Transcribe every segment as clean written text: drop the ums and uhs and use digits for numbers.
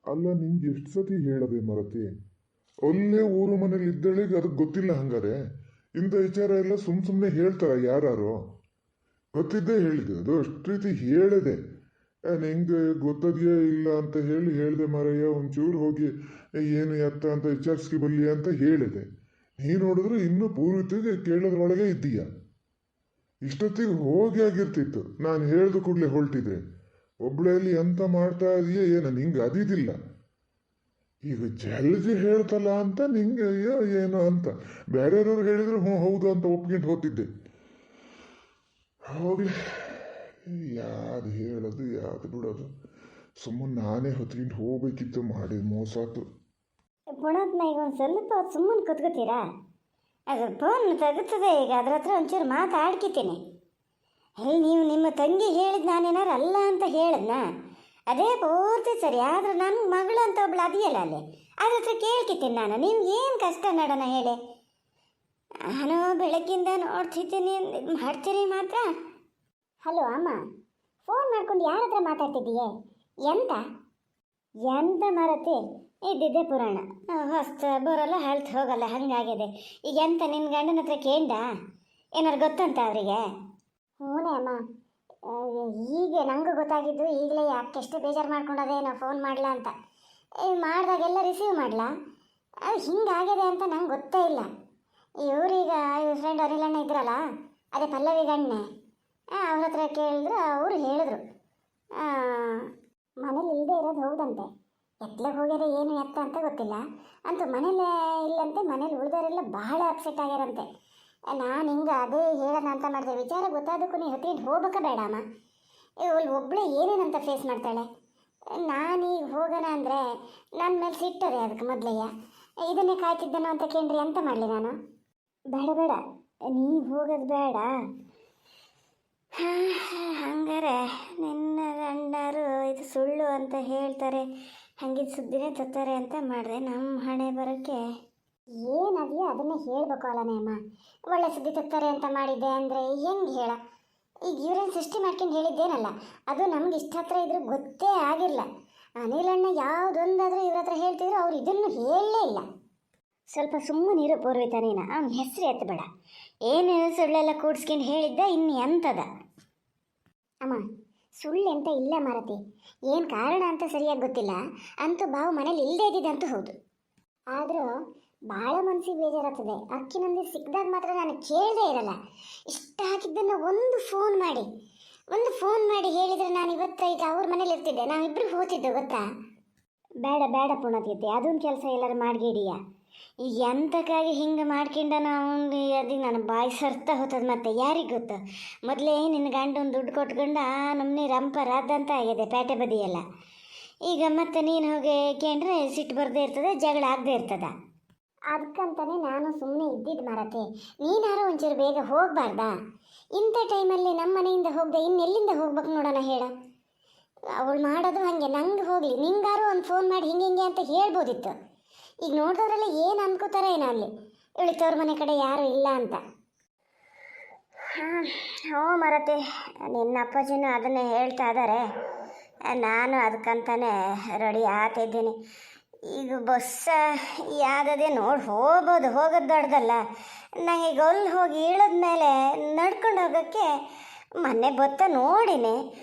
ಅಲ್ಲ, ನಿಂಗೆ ಎಷ್ಟು ಸತಿ ಹೇಳದೆ ಮರತಿ? ಒಳ್ಳೆ ಊರು ಮನೇಲಿ ಇದ್ದಳಿಗೆ ಅದಕ್ಕೆ ಗೊತ್ತಿಲ್ಲ ಹಂಗಾರೆ? ಇಂಥ ವಿಚಾರ ಎಲ್ಲ ಸುಮ್ಮನೆ ಹೇಳ್ತಾರ ಯಾರು? ಗೊತ್ತಿದ್ದೇ ಹೇಳಿದೆ, ಅದು ಅಷ್ಟು ರೀತಿ ಹೇಳಿದೆ. ನಿಂಗೆ ಗೊತ್ತದೆಯೇ ಇಲ್ಲ ಅಂತ ಹೇಳಿದೆ ಮಾರಯ್ಯ, ಒಂಚೂರು ಹೋಗಿ ಏನು ಎತ್ತ ಅಂತ ವಿಚಾರಿಸ್ಕಿ ಬಲ್ಲಿ ಅಂತ ಹೇಳಿದೆ. ನೀ ನೋಡಿದ್ರೆ ಇನ್ನೂ ಪೂರ್ವಿತಿಗೆ ಕೇಳೋದ್ರೊಳಗೆ ಇದ್ದೀಯ. ಇಷ್ಟೊತ್ತಿಗೆ ಹೋಗಿ ಆಗಿರ್ತಿತ್ತು ನಾನು ಹೇಳ್ದು ಕೂಡಲೇ ಹೊರಟಿದ್ರೆ. ಒಬ್ಳಲ್ಲಿ ಎಂತ ಮಾಡ್ತಾ ಇದೀಯ ಏನು ನಿಂಗೆ ಅದಿದಿಲ್ಲ. ಈಗ ಜಲ್ದಿ ಹೇಳ್ತಲ್ಲ ಅಂತ ನಿಂಗೆ ಅಯ್ಯೋ ಏನೋ ಅಂತ ಬೇರೆಯವ್ರು ಹೇಳಿದ್ರು ಹ್ಞೂ ಹೌದು ಅಂತ ಒಪ್ಕೊಂಡು ಹೋಗ್ತಿದ್ದೆ. ಹೋಗ್ಲಿ, ಯಾವ್ದು ಹೇಳೋದು ಯಾವ್ದು ಬಿಡೋದು, ಸುಮ್ಮನೆ ನಾನೇ ಹೊತ್ಕೊಂಡು ಹೋಗ್ಬೇಕಿತ್ತು, ಮಾಡಿ ಮೋಸಾತು. ಪುಣಾತ್ಮ ಈಗ ಒಂದು ಸ್ವಲ್ಪ ಹೊತ್ತು ಸುಮ್ಮನೆ ಕುತ್ಕೋತೀರಾ? ಅದು ಫೋನ್ ತೆಗುತ್ತದೆ, ಈಗ ಅದ್ರ ಹತ್ರ ಒಂಚೂರು ಮಾತಾಡ್ಕಿತೀನಿ. ಅಲ್ಲಿ ನೀವು ನಿಮ್ಮ ತಂಗಿ ಹೇಳಿದ್ ನಾನೇನಾರು ಅಲ್ಲ ಅಂತ ಹೇಳಿದ್ನಾ? ಅದೇ ಪೂರ್ತಿ ಸರಿ. ಆದ್ರೆ ನನ್ನ ಮಗಳು ಅಂತ ಒಬ್ಳು ಅದೆಯಲ್ಲ ಅಲ್ಲಿ, ಅದ್ರ ಹತ್ರ ಕೇಳ್ಕಿತೀನಿ ನಾನು. ನಿಮ್ಗೆ ಏನು ಕಷ್ಟ ನಡೋಣ ಹೇಳಿ? ನಾನು ಬೆಳಗ್ಗಿಂದ ನೋಡ್ತಿದ್ದೀನಿ, ಮಾಡ್ತೀರಿ ಮಾತ್ರ. ಹಲೋ ಅಮ್ಮ, ಫೋನ್ ಮಾಡ್ಕೊಂಡು ಯಾರ ಹತ್ರ ಮಾತಾಡ್ತಿದ್ದೀಯೇ? ಎಂತ ಎಂತ ಮರತಿ? ಇದ್ದಿದ್ದೆ ಪುರಾಣ, ಹೊಸ್ತ ಬರೋಲ್ಲ ಹೇಳ್ತು ಹೋಗಲ್ಲ, ಹಂಗಾಗಿದೆ. ಈಗ ಎಂತ ನಿನ್ನ ಗಂಡನ ಹತ್ರ ಕೇಂಡ ಏನಾರು ಗೊತ್ತಂತ ಅವರಿಗೆ? ಹ್ಞೂನೇ ಅಮ್ಮ, ಈಗ ನಂಗೂ ಗೊತ್ತಾಗಿದ್ದು ಈಗಲೇ. ಯಾಕೆಷ್ಟು ಬೇಜಾರು ಮಾಡ್ಕೊಂಡದೇನೋ ಫೋನ್ ಮಾಡಲ ಅಂತ. ಮಾಡಿದಾಗೆಲ್ಲ ರಿಸೀವ್ ಮಾಡಲಾ? ಹಿಂಗಾಗಿದೆ ಅಂತ ನಂಗೆ ಗೊತ್ತೇ ಇಲ್ಲ. ಇವ್ರೀಗ ಇವ್ರ ಫ್ರೆಂಡ್ ಅನಿಲಣ್ಣ ಇದ್ರಲ್ಲ, ಅದೇ ಪಲ್ಲವಿ ಗಣ್ಣೆ, ಅವ್ರ ಹತ್ರ ಕೇಳಿದ್ರು, ಅವರು ಹೇಳಿದ್ರು ಮನೇಲಿ ಇಲ್ಲದೆ ಇರೋದು ಹೌದಂತೆ. ಎತ್ಲಾಗ ಹೋಗ್ಯಾರ ಏನು ಎತ್ತ ಅಂತ ಗೊತ್ತಿಲ್ಲ, ಅಂತೂ ಮನೇಲೇ ಇಲ್ಲಂತೆ. ಮನೇಲಿ ಉಳಿದವರೆಲ್ಲ ಬಹಳ ಅಪ್ಸೆಟ್ ಆಗ್ಯಾರಂತೆ. ನಾನು ಹಿಂಗೆ ಅದೇ ಹೇಳೋಣ ಅಂತ ಮಾಡಿದೆ. ವಿಚಾರ ಗೊತ್ತಾದಕ್ಕೂ ನೀವು ಹೊತ್ತಿಗೆ ಹೋಗ್ಬೇಕಾ ಬೇಡಮ್ಮ? ಇವಳು ಒಬ್ಬಳೇ ಏನೇನಂತ ಫೇಸ್ ಮಾಡ್ತಾಳೆ. ನಾನೀಗ ಹೋಗೋಣ ಅಂದರೆ ನನ್ನ ಮೇಲೆ ಸಿಟ್ಟರೆ ಅದಕ್ಕೆ ಮೊದಲಯ್ಯ. ಇದನ್ನೇ ಕಾಯ್ತಿದ್ದನೋ ಅಂತ ಕೇಳ್ರಿ, ಅಂತ ಮಾಡಲಿ ನಾನು? ಬೇಡ ಬೇಡ, ನೀವು ಹೋಗೋದು ಬೇಡ. ಹಂಗಾರೆ ನಿನ್ನ ಗಂಡರು ಇದು ಸುಳ್ಳು ಅಂತ ಹೇಳ್ತಾರೆ, ಹಂಗಿದ್ದು ಸುದ್ದಿನೇ ತತ್ತಾರೆ ಅಂತ ಮಾಡಿದೆ. ನಮ್ಮ ಹಣೆ ಬರೋಕ್ಕೆ ಏನದೆಯೋ ಅದನ್ನೇ ಹೇಳಬೇಕು ಅಲ್ಲನೇ ಅಮ್ಮ. ಒಳ್ಳೆ ಸುದ್ದಿ ತತ್ತಾರೆ ಅಂತ ಮಾಡಿದ್ದೆ ಅಂದರೆ ಹೆಂಗೆ ಹೇಳ? ಈಗ ಇವ್ರೇನು ಸೃಷ್ಟಿ ಮಾಡ್ಕೊಂಡು ಹೇಳಿದ್ದೇನಲ್ಲ, ಅದು ನಮ್ಗೆ ಇಷ್ಟ ಹತ್ರ ಇದ್ರೂ ಗೊತ್ತೇ ಆಗಿಲ್ಲ. ಅನಿಲಣ್ಣ ಯಾವುದೊಂದಾದರೂ ಇವ್ರ ಹತ್ರ ಹೇಳ್ತಿದ್ರು, ಅವ್ರು ಇದನ್ನು ಹೇಳಲೇ ಇಲ್ಲ. ಸ್ವಲ್ಪ ಸುಮ್ಮನಿರು ಪೂರ್ವಿತ, ನೀನು ಅವ್ನ ಹೆಸರು ಎತ್ತಬೇಡ. ಏನು ಸುಳ್ಳೆಲ್ಲ ಕೂಡ್ಸ್ಕೊಂಡು ಹೇಳಿದ್ದ ಇನ್ನು ಎಂತದ? ಅಮ್ಮ, ಸುಳ್ಳು ಎಂತ ಇಲ್ಲ ಮಾರತಿ. ಏನು ಕಾರಣ ಅಂತ ಸರಿಯಾಗಿ ಗೊತ್ತಿಲ್ಲ, ಅಂತೂ ಬಾವು ಮನೇಲಿ ಇಲ್ಲದೇ ಇದ್ದಿದ್ದಂತೂ ಹೌದು. ಆದರೂ ಭಾಳ ಮನಸ್ಸಿಗೆ ಬೇಜಾರಾಗ್ತದೆ. ಅಕ್ಕಿನಂದಿ ಸಿಕ್ಕಿದಾಗ ಮಾತ್ರ ನಾನು ಕೇಳದೇ ಇರಲ್ಲ. ಇಷ್ಟ ಹಾಕಿದ್ದನ್ನು ಒಂದು ಫೋನ್ ಮಾಡಿ ಹೇಳಿದರೆ ನಾನು ಇವತ್ತೈದು ಅವ್ರ ಮನೇಲಿ ಇರ್ತಿದ್ದೆ, ನಾವಿಬ್ಬರು ಹೋಗ್ತಿದ್ದೆ ಗೊತ್ತಾ? ಬೇಡ ಬೇಡ ಪುಣತೀರ್ತಿ, ಅದೊಂದು ಕೆಲಸ ಎಲ್ಲರೂ ಮಾಡ್ಗಿಡಿಯ. ಈಗ ಎಂತಕ್ಕಾಗಿ ಹಿಂಗೆ ಮಾಡ್ಕೊಂಡ ನಾವು ಅದಕ್ಕೆ ನನ್ನ ಬಾಯಿ ಸರ್ತಾ ಹೋಗ್ತದೆ. ಮತ್ತೆ ಯಾರಿಗೆ ಗೊತ್ತು? ಮೊದಲೇ ನಿನ್ನ ಗಂಡನ ದುಡ್ಡು ಕೊಟ್ಕೊಂಡು ನಮ್ಮನೆ ರಂಪ ರಾದಂತ ಆಗಿದೆ ಪೇಟೆ ಬದಿಯೆಲ್ಲ. ಈಗ ಮತ್ತೆ ನೀನು ಹೋಗಿ ಕೇಂದ್ರೆ ಸಿಟ್ಟು ಬರದೇ ಇರ್ತದೆ, ಜಗಳ ಆಗದೆ ಇರ್ತದ. ಅದಕ್ಕಂತಾನೆ ನಾನು ಸುಮ್ಮನೆ ಇದ್ದಿದ್ದು ಮಾರತೆ. ನೀನಾರು ಒಂಚೂರು ಬೇಗ ಹೋಗಬಾರ್ದಾ? ಇಂಥ ಟೈಮಲ್ಲಿ ನಮ್ಮ ಮನೆಯಿಂದ ಹೋಗದೆ ಇನ್ನೆಲ್ಲಿಂದ ಹೋಗ್ಬೇಕು ನೋಡೋಣ ಹೇಳ? ಅವಳು ಮಾಡೋದು ಹಾಗೆ, ನಂಗೆ ಹೋಗಲಿ, ನಿಂಗಾರು ಒಂದು ಫೋನ್ ಮಾಡಿ ಹಿಂಗೆ ಅಂತ ಹೇಳ್ಬೋದಿತ್ತು. ಈಗ ನೋಡಿದವರೆಲ್ಲ ಏನು ಅನ್ಕೋತಾರೆ ಏನೋ ಅಲ್ಲಿ, ಇವಳಿತವ್ರ ಮನೆ ಕಡೆ ಯಾರೂ ಇಲ್ಲ ಅಂತ. ಹ್ಞೂ ಮರತೆ, ನಿನ್ನ ಅಪ್ಪಾಜಿನೂ ಅದನ್ನೇ ಹೇಳ್ತಾ ಇದ್ದಾರೆ. ನಾನು ಅದಕ್ಕಂತಾನೆ ರೆಡಿ ಆಗ್ತಿದ್ದೀನಿ. ಈಗ ಬಸ್ಸ ಯಾವುದೇ ನೋಡಿ ಹೋಗೋದು ದೊಡ್ಡದಲ್ಲ. ನನಗೆ ಈಗ ಅಲ್ಲಿ ಹೋಗಿ ಇಳಿದ್ಮೇಲೆ ನಡ್ಕೊಂಡು ಹೋಗೋಕ್ಕೆ ಮೊನ್ನೆ ಬತ್ತ ನೋಡಿನಿ,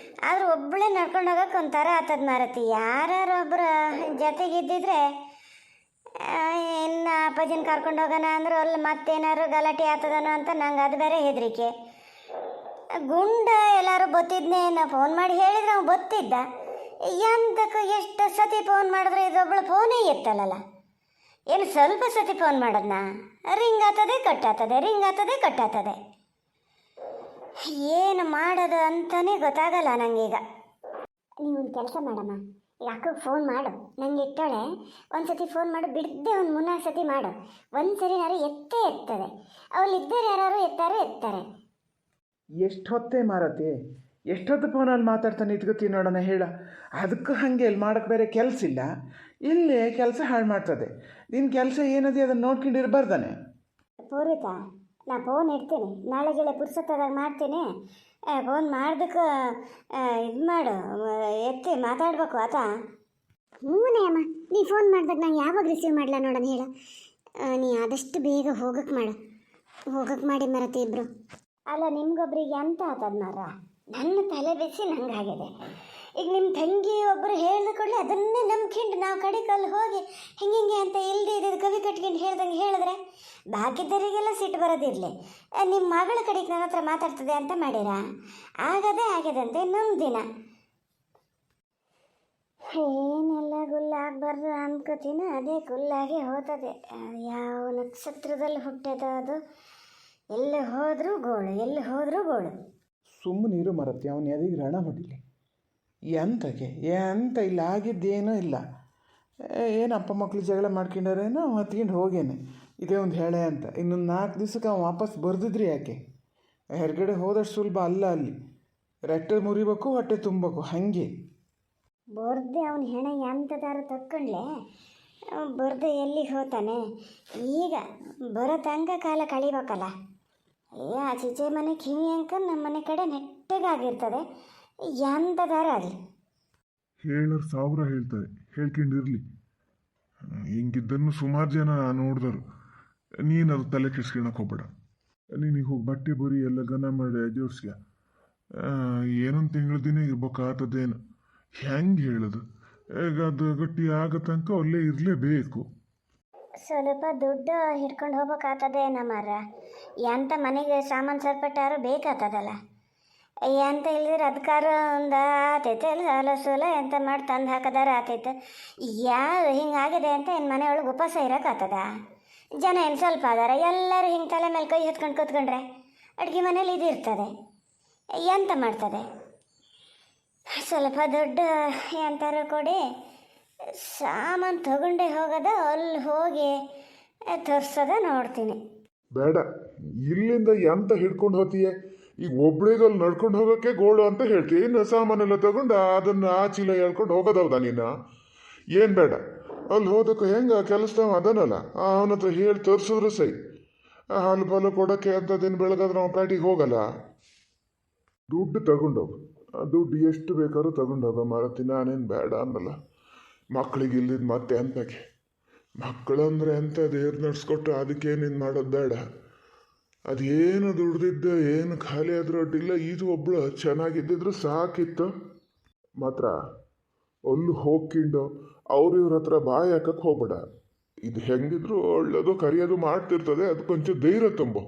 ಆದರೂ ಒಬ್ಬಳೇ ನಡ್ಕೊಂಡು ಹೋಗೋಕೆ ಒಂಥರ ಆತದ ಮಾರತಿ. ಯಾರೊಬ್ಬರು ಜೊತೆಗಿದ್ದಿದ್ರೆ ಇನ್ನು ಅಪ್ಪಾಜಿನ ಕರ್ಕೊಂಡು ಹೋಗೋಣ ಅಂದ್ರೆ ಅಲ್ಲಿ ಮತ್ತೇನಾದ್ರು ಗಲಾಟೆ ಆಗ್ತದನೋ ಅಂತ ನಂಗೆ ಅದು ಬೇರೆ ಹೆದರಿಕೆ. ಗುಂಡ ಎಲ್ಲರೂ ಬತ್ತಿದ್ನೇ, ನಾ ಫೋನ್ ಮಾಡಿ ಹೇಳಿದ್ರೆ ಅವ್ನು ಬತ್ತಿದ್ದ. ಎಂತಕ್ಕೂ ಎಷ್ಟು ಸತಿ ಫೋನ್ ಮಾಡಿದ್ರೆ ಇದೊಬ್ಬಳು ಫೋನೇ ಎತ್ತಲ್ಲ. ಏನು ಸ್ವಲ್ಪ ಸತಿ ಫೋನ್ ಮಾಡೋದನ್ನ ರಿಂಗ್ ಆಗ್ತದೆ ಕಟ್ಟಾಗ್ತದೆ. ಏನು ಮಾಡೋದು ಅಂತಲೇ ಗೊತ್ತಾಗಲ್ಲ ನನಗೀಗ. ನೀವೊಂದು ಕೆಲಸ ಮಾಡಮ್ಮ, ಯಾಕೋ ಫೋನ್ ಮಾಡು, ನಂಗೆ ಇಟ್ಟಾಳೆ. ಒಂದು ಸತಿ ಫೋನ್ ಮಾಡು, ಬಿಡದೆ ಒಂದು 3-4 ಸತಿ ಮಾಡು. ಒಂದು ಸರಿನಾರು ಎತ್ತದೆ. ಅವಳು ಇದ್ದರೆ ಯಾರು ಎತ್ತಾರೆ. ಎಷ್ಟು ಹೊತ್ತೇ ಮಾರತಿ, ಎಷ್ಟೊತ್ತು ಫೋನಲ್ಲಿ ಮಾತಾಡ್ತಾನೆ ಇಟ್ಕೊತೀನಿ ನೋಡೋಣ ಹೇಳ. ಅದಕ್ಕೂ ಹಾಗೆ ಇಲ್ಲಿ ಮಾಡೋಕ್ಕೆ ಬೇರೆ ಕೆಲಸ ಇಲ್ಲ, ಇಲ್ಲೇ ಕೆಲಸ ಹಾಳು ಮಾಡ್ತದೆ. ನಿನ್ನ ಕೆಲಸ ಏನದೆ ಅದನ್ನು ನೋಡ್ಕೊಂಡು ಇರಬಾರ್ದಾನೆ. ಪೂರ್ವಿತ, ನಾ ಫೋನ್ ಇಡ್ತೀನಿ, ನಾಳೆಗೆಲ್ಲ ಪುರ್ಸೊತ್ತಾದಾಗ ಮಾಡ್ತೀನಿ. ಫೋನ್ ಮಾಡೋದಕ್ಕೆ ಇದು ಮಾಡು, ಎತ್ತಿ ಮಾತಾಡ್ಬೇಕು ಆತ. ಹ್ಞೂನೇ ಅಮ್ಮ, ನೀ ಫೋನ್ ಮಾಡಿದಾಗ ನಾನು ಯಾವಾಗ ರಿಸೀವ್ ಮಾಡಲ ನೋಡೋಣ ಹೇಳು. ನೀ ಆದಷ್ಟು ಬೇಗ ಹೋಗಕ್ಕೆ ಮಾಡಿ ಮರತಿ ಇಬ್ರು. ಅಲ್ಲ ನಿಮ್ಗೊಬ್ರಿಗೆ ಅಂತ ಆತದ ಮಾರ, ನನ್ನ ತಲೆ ಬಿಸಿ ನಂಗಾಗಿದೆ. ಈಗ ನಿಮ್ಮ ತಂಗಿ ಒಬ್ಬರು ಹೇಳಿದ ಕೂಡಲೇ ಅದನ್ನೇ ನಂಬ್ಕೊಂಡು ನಾವು ಕಡೆಕಲ್ಲಿ ಹೋಗಿ ಹಿಂಗೆ ಅಂತ ಇಲ್ಲದೆ ಇದ್ದು ಕವಿ ಕಟ್ಕೊಂಡು ಹೇಳ್ದಂಗೆ ಹೇಳಿದ್ರೆ ಬಾಕಿದ್ದರಿಗೆಲ್ಲ ಸಿಟ್ಟು ಬರೋದಿರಲಿ. ನಿಮ್ಮ ಮಗಳ ಕಡೆಗೆ ನನ್ನ ಹತ್ರ ಮಾತಾಡ್ತದೆ ಅಂತ ಮಾಡಿರಾ, ಆಗದೆ ಆಗ್ಯದಂತೆ ನಮ್ಮ ದಿನ. ಏನೆಲ್ಲ ಗುಲ್ಲಾಗಬಾರ್ದು ಅನ್ಕೋತೀನಿ, ಅದೇ ಗುಲ್ಲಾಗೆ ಹೋಗ್ತದೆ. ಯಾವ ನಕ್ಷತ್ರದಲ್ಲಿ ಹುಟ್ಟದ ಅದು, ಎಲ್ಲಿ ಹೋದರೂ ಗೋಳು. ಸುಮ್ಮನಿರು ಮರತಿ, ಅವನು ಎದಿಗೆ ರಣ ಹೊಡಿಲಿ. ಎಂತಕ್ಕೆ ಎಂತ ಇಲ್ಲ, ಆಗಿದ್ದೇನೂ ಇಲ್ಲ. ಏನು ಅಪ್ಪ ಮಕ್ಕಳು ಜಗಳ ಮಾಡ್ಕೊಂಡಾರೇನೋ ಅವ ಹತ್ಕೊಂಡು ಹೋಗೇನೆ, ಇದೇ ಒಂದು ಹೇಳೆ ಅಂತ. ಇನ್ನೊಂದು 4 ದಿವಸಕ್ಕೆ ಅವ್ನು ವಾಪಸ್ ಬರ್ದಿದ್ರಿ ಯಾಕೆ? ಹೊರಗಡೆ ಹೋದಷ್ಟು ಸುಲಭ ಅಲ್ಲ. ಅಲ್ಲಿ ರೆಟ್ಟೆ ಮುರಿಬೇಕು, ಹೊಟ್ಟೆ ತುಂಬಬೇಕು, ಹಾಗೆ ಬರ್ದೆ ಅವನ ಹೆಣ ಎಂಥದಾರು ತಕ್ಕೊಂಡ್ಲೆ ಬರ್ದೆ ಎಲ್ಲಿಗೆ ಹೋಗ್ತಾನೆ. ಈಗ ಬರೋ ತನಕ ಕಾಲ ಕಳಿಬೇಕಲ್ಲ. ಆಚೀಚೆ ಮನೆ ಕಿವಿ ಅಂಕ ನಮ್ಮ ಮನೆ ಕಡೆ ನೆಟ್ಟಗಾಗಿರ್ತದೆ. ಎಂಥದಾರ ಆಗಲಿ ಹೇಳೋರು 1000 ಹೇಳ್ತಾರೆ, ಹೇಳ್ಕೊಂಡಿರ್ಲಿ. ಹಿಂಗಿದ್ದನ್ನು ಸುಮಾರು ಜನ ನೋಡಿದರು. ನೀನದು ತಲೆ ಕೆಡ್ಸ್ಕೊಳಕ್ಕೆ ಹೋಗ್ಬೇಡ. ನೀನೀಗ ಹೋಗಿ ಬಟ್ಟೆ ಬರಿ ಎಲ್ಲ ಗನ ಮಾಡಿ ಜೋಡ್ಸ್ಯ. ಏನೊಂದು ತಿಂಗಳ ದಿನ ಇರ್ಬೇಕಾಗ್ತದೇನು, ಹೆಂಗೆ ಹೇಳೋದು? ಈಗ ಅದು ಗಟ್ಟಿ ಆಗೋ ತನಕ ಅಲ್ಲೇ ಇರಲೇಬೇಕು. ಸ್ವಲ್ಪ ದುಡ್ಡು ಹಿಡ್ಕೊಂಡು ಹೋಗ್ಬೇಕಾಗ್ತದೆ ನಮ್ಮರ. ಎಂಥ ಮನೆಗೆ ಸಾಮಾನು ಸರಿಪಟ್ಟಾರು ಬೇಕಾಗ್ತದಲ್ಲ. ಎಂತ ಇಲ್ದಿರ ಅದಕ್ಕಾರ ಒಂದು ಆತೈತೆ ಸಾಲ ಸೋಲ ಎಂತ ಮಾಡಿ ತಂದು ಹಾಕೋದಾರ ಆತೈತೆ. ಯಾರು ಹಿಂಗಾಗಿದೆ ಅಂತ ಏನು ಮನೆಯೊಳಗೆ ಉಪವಾಸ ಇರೋಕ್ಕಾಗ್ತದ? ಜನ ಏನು ಸ್ವಲ್ಪ ಅದಾರ? ಎಲ್ಲರೂ ಹಿಂಗೆ ತಲೆ ಮೇಲೆ ಕೈ ಹೊತ್ಕೊಂಡು ಕೂತ್ಕೊಂಡ್ರೆ ಅಡುಗೆ ಮನೇಲಿ ಇದಿರ್ತದೆ, ಎಂತ ಮಾಡ್ತದೆ? ಸ್ವಲ್ಪ ದುಡ್ಡು ಎಂತಾರು ಕೊಡಿ, ಸಾಮಾನು ತಗೊಂಡೇ ಹೋಗೋದ, ಅಲ್ಲಿ ಹೋಗಿ ತೋರಿಸೋದ ನೋಡ್ತೀನಿ. ಬೇಡ, ಇಲ್ಲಿಂದ ಎಂತ ಹಿಡ್ಕೊಂಡು ಹೋತೀಯ? ಈಗ ಒಬ್ಳಿಗಲ್ಲಿ ನಡ್ಕೊಂಡು ಹೋಗೋಕ್ಕೆ ಗೋಳು ಅಂತ ಹೇಳ್ತೀವಿ, ಇನ್ನು ಸಾಮಾನೆಲ್ಲ ತಗೊಂಡು ಅದನ್ನು ಆ ಚೀಲ ಹೇಳ್ಕೊಂಡು ಹೋಗೋದವ್ದ ನೀನು? ಏನು ಬೇಡ, ಅಲ್ಲಿ ಹೋದಕ್ಕೆ ಹೆಂಗೆ ಕೆಲಸದವ ಅದನ್ನಲ್ಲ, ಅವನ ಹತ್ರ ಹೇಳಿ ತೋರಿಸಿದ್ರು ಸೈ. ಹಾಲು ಪಾಲು ಕೊಡೋಕ್ಕೆ ಅಂಥದ್ದೇನು ಬೆಳಗಾದ್ರೆ ನಾವು ಪ್ಯಾಟಿಗೆ ಹೋಗಲ್ಲ. ದುಡ್ಡು ತಗೊಂಡೋಗು, ದುಡ್ಡು ಎಷ್ಟು ಬೇಕಾದ್ರೂ ತಗೊಂಡೋಗ ಮಾರತಿ, ನಾನೇನು ಬೇಡ ಅನ್ನಲ್ಲ. ಮಕ್ಕಳಿಗೆ ಇಲ್ಲಿದ್ದು ಮತ್ತೆ ಅಂತಕ್ಕೆ ಮಕ್ಕಳಂದ್ರೆ ಎಂತ ದೇವ್ರು ನಡೆಸ್ಕೊಟ್ಟು ಅದಕ್ಕೇನೇನು ಮಾಡೋದು ಬೇಡ. ಅದೇನು ದುಡ್ದಿದ್ದ ಏನು ಖಾಲಿ ಆದ್ರೂ ಅಡ್ಡಿಲ್ಲ, ಇದು ಒಬ್ಳು ಚೆನ್ನಾಗಿದ್ದಿದ್ರು ಸಾಕಿತ್ತು. ಮಾತ್ರ ಅಲ್ಲಿ ಹೋಗ್ಕೊಂಡು ಇವ್ರ ಹತ್ರ ಬಾಯಿ ಹಾಕಕ್ಕೆ ಹೋಗ್ಬೇಡ. ಇದು ಹೆಂಗಿದ್ರು ಒಳ್ಳೇದು ಕರಿಯೋದು ಮಾಡ್ತಿರ್ತದೆ, ಅದಕ್ಕೊಂಚೂರು ಧೈರ್ಯ ತುಂಬು.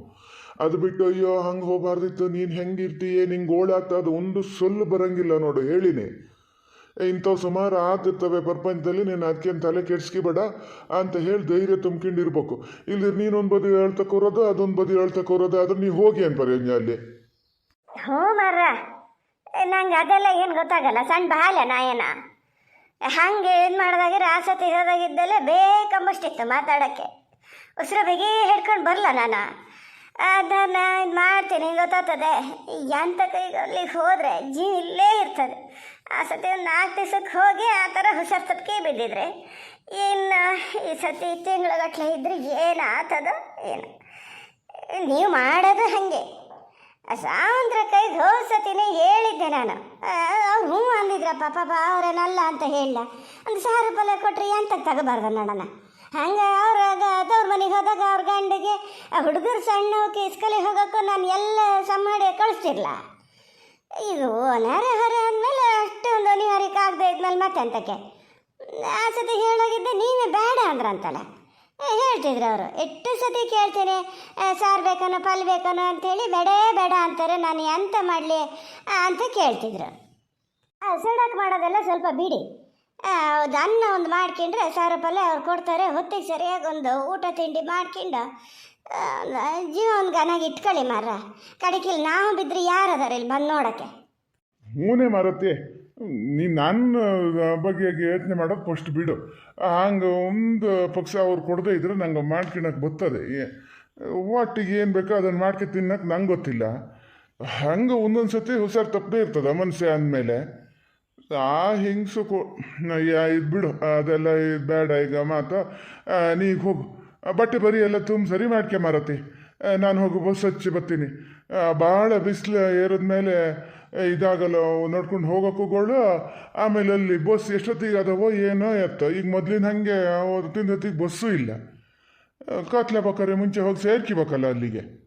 ಅದು ಬಿಟ್ಟು ಅಯ್ಯೋ ಹಂಗೆ ಹೋಗಬಾರ್ದಿತ್ತು, ನೀನು ಹೆಂಗಿರ್ತೀಯ, ನಿಂಗೆ ಗೋಳಾಗ್ತದೆ, ಒಂದು ಸೊಲ್ಲು ಬರಂಗಿಲ್ಲ ನೋಡು. ಹೇಳಿನಿ, ಇಂಥವು ಸುಮಾರು ಆಗ್ತಿರ್ತವೆ ಪ್ರಪಂಚದಲ್ಲಿ, ನೀನು ಅದಕ್ಕೇನು ತಲೆ ಕೆಡ್ಸ್ಕಿಬೇಡ ಅಂತ ಹೇಳಿ ಧೈರ್ಯ ತುಂಬ್ಕೊಂಡಿರ್ಬೇಕು. ಇಲ್ದಿರ ನೀನೊಂದು ಬದಿ ಹೇಳ್ತಕ್ಕೋರೋದು, ಅದೊಂದು ಬದಿ ಹೇಳ್ತಕ್ಕೋರೋದು, ಅದ್ರ ನೀವು ಹೋಗಿ ಏನು ಪ್ರಯೋಜನ ಅಲ್ಲಿ? ಹ್ಞೂ ಮರ್ರ, ನಂಗೆ ಅದೆಲ್ಲ ಏನು ಗೊತ್ತಾಗಲ್ಲ. ಸಣ್ಣ ಬಾಲ ನಾಯನ ಹಂಗೆ ಏನು ಮಾಡಿದಾಗ ಆಸತಿ ಹೋದಾಗಿದ್ದಲ್ಲೇ ಬೇಕಂಬಷ್ಟಿತ್ತು ಮಾತಾಡೋಕ್ಕೆ. ಉಸಿರು ಬಿಗಿ ಹಿಡ್ಕೊಂಡು ಬರಲ್ಲ ನಾನು. ಅದನ್ನು ಇದು ಮಾಡ್ತೀನಿ, ಗೊತ್ತಾಗ್ತದೆ. ಎಂಥ ಕೈಗೆ ಅಲ್ಲಿಗೆ ಹೋದರೆ ಜೀವ ಇಲ್ಲೇ ಇರ್ತದೆ. ಆ ಸತಿ ಒಂದು 4 ದಿವಸಕ್ಕೆ ಹೋಗಿ ಆ ಥರ ಹುಷಾರು ತಪ್ಪಿಗೆ ಬಿದ್ದಿದ್ರೆ, ಇನ್ನು ಈ ಸತಿ ತಿಂಗಳಗಟ್ಲೆ ಇದ್ರೆ ಏನಾಗ್ತದೋ ಏನು. ನೀವು ಮಾಡೋದು ಹಾಗೆ. ಸಾವಂತ್ರ ಕೈಗೆ ಹೋದ ಸತಿನೇ ಹೇಳಿದ್ದೆ ನಾನು. ಅವ್ರು ಹ್ಞೂ ಅಂದಿದ್ರಪ್ಪ, ಪಾಪ ಅವರೇನಲ್ಲ ಅಂತ ಹೇಳಲ್ಲ. ಒಂದು 1000 ರೂಪಾಯಿ ಕೊಟ್ಟರೆ ಎಂತಕ್ಕೆ ತಗೋಬಾರ್ದು ನೋಡೋಣ. ಹಂಗೆ ಅವ್ರಾಗ ತವ್ರ ಮನೆಗೆ ಹೋದಾಗ ಅವ್ರ ಗಂಡಿಗೆ ಹುಡುಗರು ಸಣ್ಣ ಇಸ್ಕಲಿ ಹೋಗೋಕ್ಕೂ ನಾನು ಎಲ್ಲ ಮಾಡಿ ಕಳಿಸ್ತಿರ್ಲ. ಇದು ಹೊರೆ ಅಂದಮೇಲೆ ಅಷ್ಟೊಂದು ಅನಿವಾರ್ಯಕ್ಕೆ ಆಗದೆ ಇದ್ಮೇಲೆ ಮತ್ತೆ ಅಂತಕ್ಕೆ ಆ ಸತಿ ಹೇಳೋಗಿದ್ದೆ, ನೀವೇ ಬೇಡ ಅಂದ್ರಂತಲ್ಲ. ಹೇಳ್ತಿದ್ರು ಅವರು. ಎಷ್ಟು ಸತಿ ಕೇಳ್ತೀನಿ, ಸಾರು ಬೇಕನೋ ಪಲ್ ಬೇಕನೋ ಅಂಥೇಳಿ ಬೇಡ ಅಂತಾರೆ. ನಾನು ಎಂತ ಮಾಡಲಿ ಅಂತ ಕೇಳ್ತಿದ್ರು. ಸಡಕ್ ಮಾಡೋದೆಲ್ಲ ಸ್ವಲ್ಪ ಬಿಡಿ. ಹೌದು, ಅನ್ನ ಒಂದು ಮಾಡ್ಕೊಂಡ್ರೆ 1000 ರೂಪಾಯಿ ಅವ್ರು ಕೊಡ್ತಾರೆ. ಹೊತ್ತಿಗೆ ಸರಿಯಾಗಿ ಒಂದು ಊಟ ತಿಂಡಿ ಮಾಡ್ಕೊಂಡು ಜೀವ ಒಂದು ಗನಾಗಿ ಇಟ್ಕೊಳ್ಳಿ ಮಾರ. ಕಡೆಕಿಲ್ಲಿ ನಾವು ಬಿದ್ದರೆ ಯಾರು ಅದಾರ ಇಲ್ಲಿ ಬಂದು ನೋಡೋಕ್ಕೆ? ಹೂನೇ ಮಾರತಿ, ನೀನು ನನ್ನ ಬಗ್ಗೆ ಯೋಚನೆ ಮಾಡೋದು ಫಸ್ಟ್ ಬಿಡು. ಹಂಗೆ ಒಂದು ಪಕ್ಷ ಅವ್ರು ಕೊಡದೇ ಇದ್ರೆ ನಂಗೆ ಮಾಡ್ಕೊಳಕ್ಕೆ ಬರ್ತದೆ. ಒಟ್ಟಿಗೆ ಏನು ಬೇಕೋ ಅದನ್ನು ಮಾಡ್ಕೊಂಡು ತಿನ್ನಕ್ಕೆ ನಂಗೆ ಗೊತ್ತಿಲ್ಲ. ಹಂಗೆ ಒಂದೊಂದು ಸತಿ ಹುಷಾರು ತಪ್ಪದೇ ಇರ್ತದೆ ಮನುಷ್ಯ ಅಂದಮೇಲೆ. ಆ ಹಿಂಗ್ಸು ಇದು ಬಿಡು, ಅದೆಲ್ಲ ಇದು ಬೇಡ ಈಗ ಮಾತು. ನೀಗ ಹೋಗು, ಬಟ್ಟೆ ಬರಿ ಎಲ್ಲ ತುಂಬ ಸರಿ ಮಾಡ್ಕೆ ಮಾರತಿ. ನಾನು ಹೋಗು ಬಸ್ ಹಚ್ಚಿ ಬರ್ತೀನಿ. ಭಾಳ ಬಿಸಿಲು ಏರಿದ್ಮೇಲೆ ಇದಾಗಲ್ಲ ನಡ್ಕೊಂಡು ಹೋಗೋಕ್ಕೂಗಳು. ಆಮೇಲೆ ಅಲ್ಲಿ ಬಸ್ ಎಷ್ಟೊತ್ತಿಗೆ ಅದಾವೋ ಏನೋ ಎತ್ತ ಈಗ ಮೊದಲಿನ ಹಾಗೆ ಹೊತ್ತಿಗೆ ಬಸ್ಸು ಇಲ್ಲ. ಕತ್ಲೆ ಬೇಕಾರೆ ಮುಂಚೆ ಹೋಗಿ ಸೇರ್ಕಿಬೇಕಲ್ಲ ಅಲ್ಲಿಗೆ.